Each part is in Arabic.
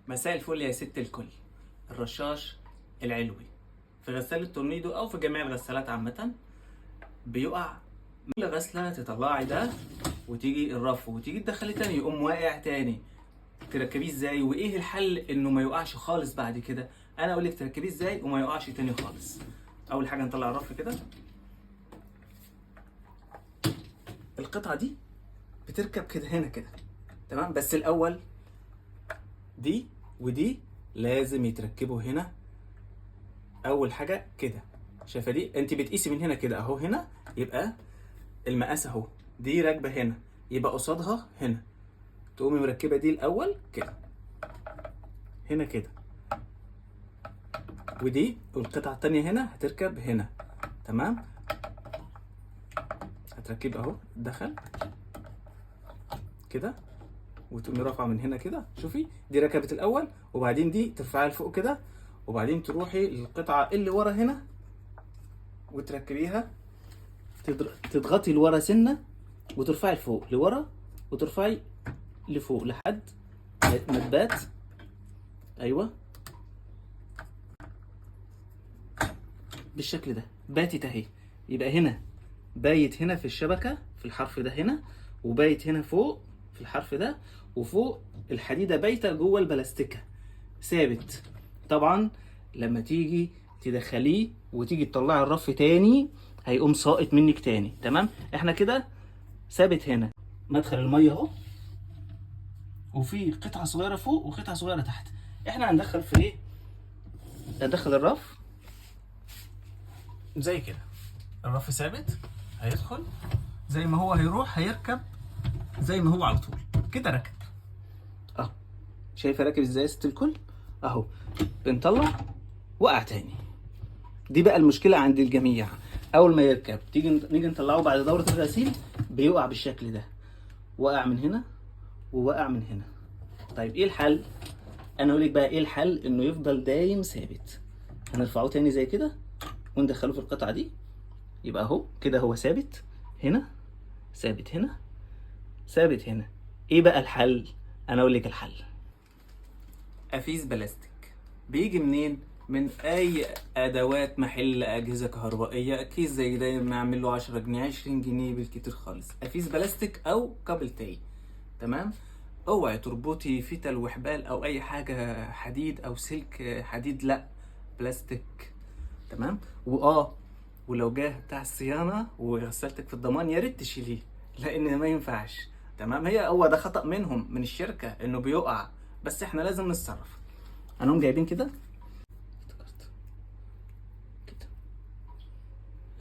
مساء الفل يا ست الكل. الرشاش العلوي في غسالة التورنيدو او في جميع الغسالات عامة بيقع. كل غسلة تطلعي ده وتيجي الرف وتيجي تدخلي تاني يقوم واقع تاني. تركبيه ازاي وايه الحل انه ما يقعش خالص بعد كده؟ انا اقول لك تركبيه ازاي وما يقعش تاني خالص. اول حاجة نطلع الرف كده. القطعة دي بتركب كده هنا كده، تمام؟ بس الاول دي ودي لازم يتركبوا هنا. اول حاجه كده، شايفه دي؟ انت بتقيسي من هنا كده اهو، هنا يبقى المقاس اهو، دي راكبه هنا يبقى قصادها هنا، تقومي مركبه دي الاول كده هنا كده، ودي والقطعه التانيه هنا هتركب هنا، تمام؟ هتركب اهو، دخل كده وتقومي رافعه من هنا كده. شوفي دي ركبت الاول، وبعدين دي ترفعها لفوق كده، وبعدين تروحي للقطعه اللي ورا هنا وتركبيها، تضغطي لورا سنه وترفعي لفوق لورا وترفعي لفوق لحد ما تبات. ايوه بالشكل ده باتت اهي. يبقى هنا بايت هنا في الشبكه في الحرف ده هنا، وبايت هنا فوق في الحرف ده، وفوق الحديده بايته جوه البلاستيكه ثابت. طبعا لما تيجي تدخليه وتيجي تطلعي الرف تاني هيقوم ساقط منك تاني، تمام؟ احنا كده ثابت هنا مدخل الميه اهو، وفي قطعه صغيره فوق وقطعه صغيره تحت. احنا هندخل في ايه؟ هندخل الرف زي كده، الرف ثابت هيدخل زي ما هو، هيروح هيركب زي ما هو على طول كده ركب اهو. شايفه راكب ازاي يا ست الكل؟ اهو بنطلع وقع تاني. دي بقى المشكله عند الجميع، اول ما يركب نيجي نطلعه بعد دوره الغسيل بيقع بالشكل ده، وقع من هنا ووقع من هنا. طيب ايه الحل؟ انا اقول لك بقى ايه الحل انه يفضل دايم ثابت. هنرفعه تاني زي كده وندخله في القطعه دي، يبقى اهو كده هو ثابت هنا، ثابت هنا، ثابت هنا. ايه بقى الحل؟ انا اقول لك الحل. افيز بلاستيك بيجي منين؟ من اي ادوات محل اجهزه كهربائيه، كيس زي ده نعمل له 10 جنيه 20 جنيه بالكتير خالص. افيز بلاستيك او كابل تاي، تمام؟ اوعي تربطي فتل وحبال او اي حاجه حديد او سلك حديد، لا، بلاستيك، تمام؟ ولو جه بتاع الصيانه وغسلتك في الضمان يا ريت تشيليه، لان ما ينفعش، تمام؟ هو ده خطأ منهم من الشركه انه بيقع، بس احنا لازم نتصرف. هنقوم جايبين كده كده،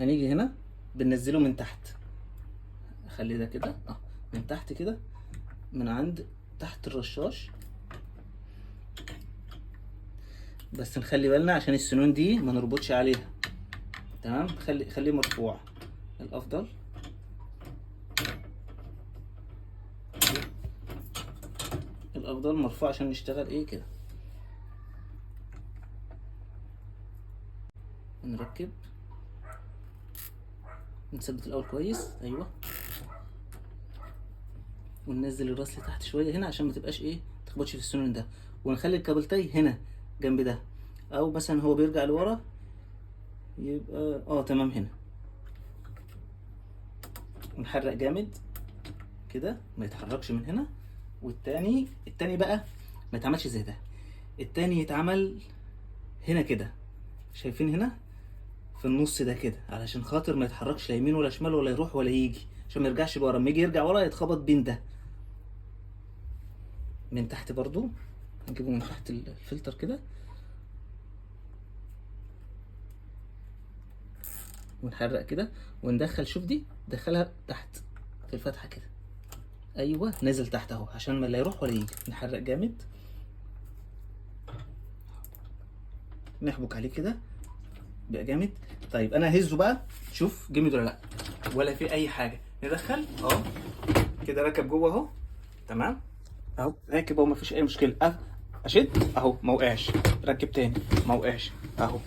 هنيجي هنا بننزله من تحت، اخلي ده كده من تحت كده، من عند تحت الرشاش، بس نخلي بالنا عشان السنون دي ما نربطش عليها، تمام؟ خليه مرفوع الافضل. الافضل مرفوع عشان نشتغل ايه كده. نركب، نثبت الاول كويس، ايوه، وننزل الراس لتحت شويه هنا عشان ما تبقاش ايه تخبطش في السنون ده، ونخلي الكابلتاي هنا جنب ده، او مثلا هو بيرجع لورا يبقى تمام هنا. ونحرق جامد كده ما يتحركش من هنا. والتاني بقى ما يتعملش زي ده، التاني يتعمل هنا كده، شايفين هنا في النص ده كده، علشان خاطر ما يتحركش لا يمين ولا شمال ولا يروح ولا يجي، عشان ما يرجعش لورا، لما يجي يرجع ورا يتخبط بين ده. من تحت برضو هنجيبه من تحت الفلتر كده، ونحرق كده وندخل. شوف دي دخلها تحت في الفتحه كده، ايوه نزل تحت اهو عشان ما لا يروح ولا يجي. نحرق جامد، نحبك عليه كده بقى جامد. طيب انا ههزه بقى، شوف جامد ولا لا، ولا في اي حاجه. ندخل اهو كده، ركب جوه اهو، تمام؟ اهو راكب اهو، مفيش اي مشكله. اشد اهو ما وقعش، ركب تاني ما وقعش اهو،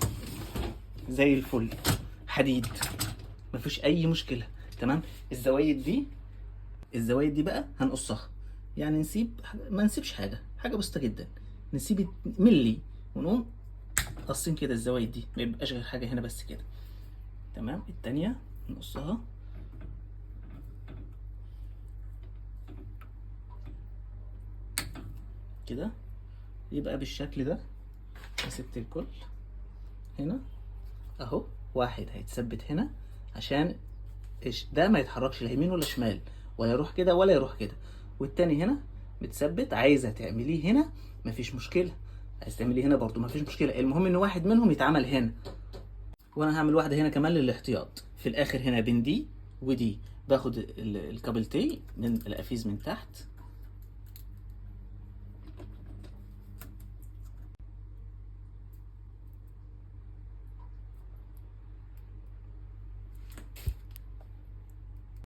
زي الفل، حديد، مفيش اي مشكله، تمام؟ الزوايد دي بقى هنقصها، يعني ما نسيبش حاجه بسيطه جدا. نسيب ملي ونقوم قصين كده الزوايد دي، ما يبقاش غير حاجه هنا بس كده. تمام. التانية نقصها كده يبقى بالشكل ده. مسكت الكل هنا اهو، واحد هيتثبت هنا عشان ده ما يتحركش لا يمين ولا شمال، ولا يروح كده ولا يروح كده. والتاني هنا متثبت. عايزه تعمليه هنا مفيش مشكله، عايز تعمليه هنا برضو مفيش مشكله، المهم ان واحد منهم يتعمل هنا. وانا هعمل واحده هنا كمان للاحتياط في الاخر. هنا بين دي ودي باخد الكابلتي من القفيز من تحت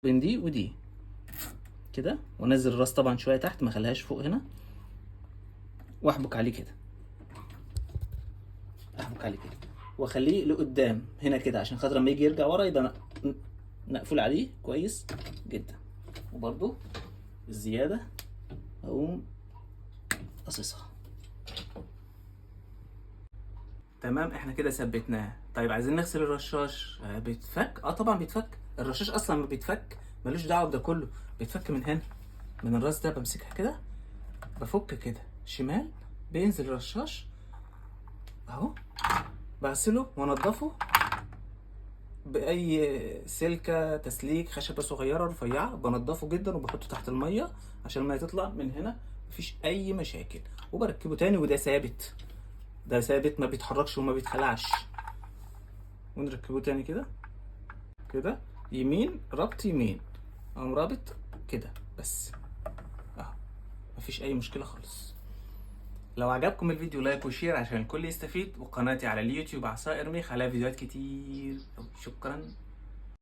بين دي ودي كده، وانزل الراس طبعا شويه تحت ما اخليهاش فوق هنا، واحبك عليه كده، احبك عليه كده واخليه لقدام هنا كده عشان خاطر لما يجي يرجع ورا يبقى مقفول عليه كويس جدا. وبرده الزياده اقوم قصصها. تمام. احنا كده ثبتناه. طيب عايزين نغسل الرشاش. بيتفك؟ طبعا بيتفك. الرشاش اصلا ما بيتفك، ملوش دعوه بده كله. بيتفك من هنا، من الراس ده. بمسكها كده بفك كده شمال، بينزل الرشاش اهو. بغسله وانضفه باي سلكه تسليك خشبه صغيره رفيعه، بنضفه جدا وبحطه تحت الميه عشان الميه تطلع من هنا مفيش اي مشاكل. وبركبه تاني، وده ثابت، ده ثابت ما بيتحركش وما بيتخلعش. ونركبه تاني كده كده يمين، ربط يمين، اقوم رابط كده بس اهو، مفيش اي مشكله خالص. لو عجبكم الفيديو لايك وشير عشان الكل يستفيد، وقناتي على اليوتيوب عصائر ميخ عليها فيديوهات كتير. شكرا.